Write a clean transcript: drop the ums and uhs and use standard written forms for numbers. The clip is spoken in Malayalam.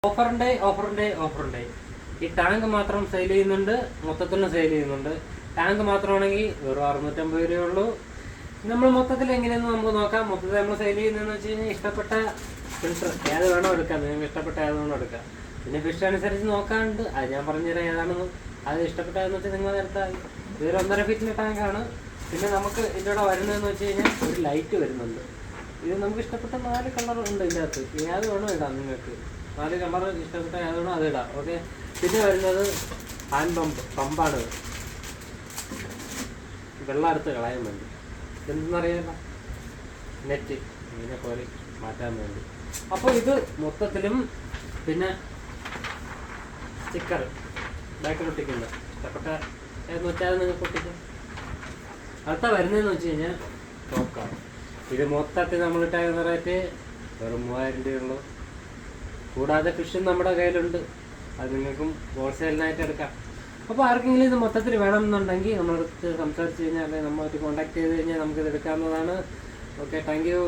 ഓഫറുണ്ട്. ഈ ടാങ്ക് മാത്രം സെയിൽ ചെയ്യുന്നുണ്ട്, മൊത്തത്തിലും സെയിൽ ചെയ്യുന്നുണ്ട്. ടാങ്ക് മാത്രമാണെങ്കിൽ വെറും 650 രൂപയുള്ളൂ. നമ്മൾ മൊത്തത്തിൽ എങ്ങനെയെന്ന് നമുക്ക് നോക്കാം. മൊത്തത്തിൽ നമ്മൾ സെയിൽ ചെയ്യുന്നതെന്ന് വെച്ച് കഴിഞ്ഞാൽ ഇഷ്ടപ്പെട്ട ഫിൽറ്റർ ഏത് വേണോ എടുക്കാം, നിങ്ങൾക്ക് ഇഷ്ടപ്പെട്ട ഏത് വേണോ എടുക്കാം. പിന്നെ ഫിഷ് അനുസരിച്ച് നോക്കാണ്ട് അത് ഞാൻ പറഞ്ഞുതരാം ഏതാണെന്ന്. അത് ഇഷ്ടപ്പെട്ടതെന്ന് വെച്ചാൽ നിങ്ങൾ എടുത്താൽ ഇതൊരു 1.5 ഫീറ്റിൻ്റെ ടാങ്കാണ്. പിന്നെ നമുക്ക് ഇതിൻ്റെ കൂടെ വരുന്നതെന്ന് വെച്ച് കഴിഞ്ഞാൽ ഒരു ലൈറ്റ് വരുന്നുണ്ട്. ഇത് നമുക്ക് ഇഷ്ടപ്പെട്ട 4 കളർ ഉണ്ട് ഇതിൻ്റെ അകത്ത്. ഏത് വേണോ ഇടാം, നിങ്ങൾക്ക് 4 കളർ ഇഷ്ടപ്പെട്ട ഏത് വേണോ അത് ഇടാം. ഓക്കെ. പിന്നെ വരുന്നത് ഹാൻഡ് പമ്പാണ്. വെള്ളം എടുത്ത് കളയാൻ വേണ്ടി. എന്തെന്നറിയാമോ, നെറ്റ് ഇങ്ങനെ പോലെ മാറ്റാൻ വേണ്ടി. അപ്പോൾ ഇത് മൊത്തത്തിലും പിന്നെ സ്റ്റിക്കർ ബാക്കിൽ ഒട്ടിക്കുന്ന ഇഷ്ടപ്പെട്ട ഏതെന്ന് വെച്ചാൽ നിങ്ങൾക്ക് ഒട്ടിക്കും. അടുത്ത വരുന്നതെന്ന് വെച്ച് കഴിഞ്ഞാൽ ടോക്കാണ്. ഇത് മൊത്തത്തിൽ നമ്മളിട്ടാകുന്ന റേറ്റ് വെറും 3000 രൂപയുള്ളൂ. കൂടാതെ ഫിഷും നമ്മുടെ കയ്യിലുണ്ട്, അത് നിങ്ങൾക്കും ഹോൾസെയിലിനായിട്ട് എടുക്കാം. അപ്പോൾ ആർക്കെങ്കിലും ഇത് മൊത്തത്തിൽ വേണമെന്നുണ്ടെങ്കിൽ നമ്മളടുത്ത് സംസാരിച്ച് കഴിഞ്ഞാൽ അല്ലെങ്കിൽ നമ്മളായിട്ട് കോൺടാക്ട് ചെയ്ത് കഴിഞ്ഞാൽ നമുക്കിത് എടുക്കാവുന്നതാണ്. Okay, thank you.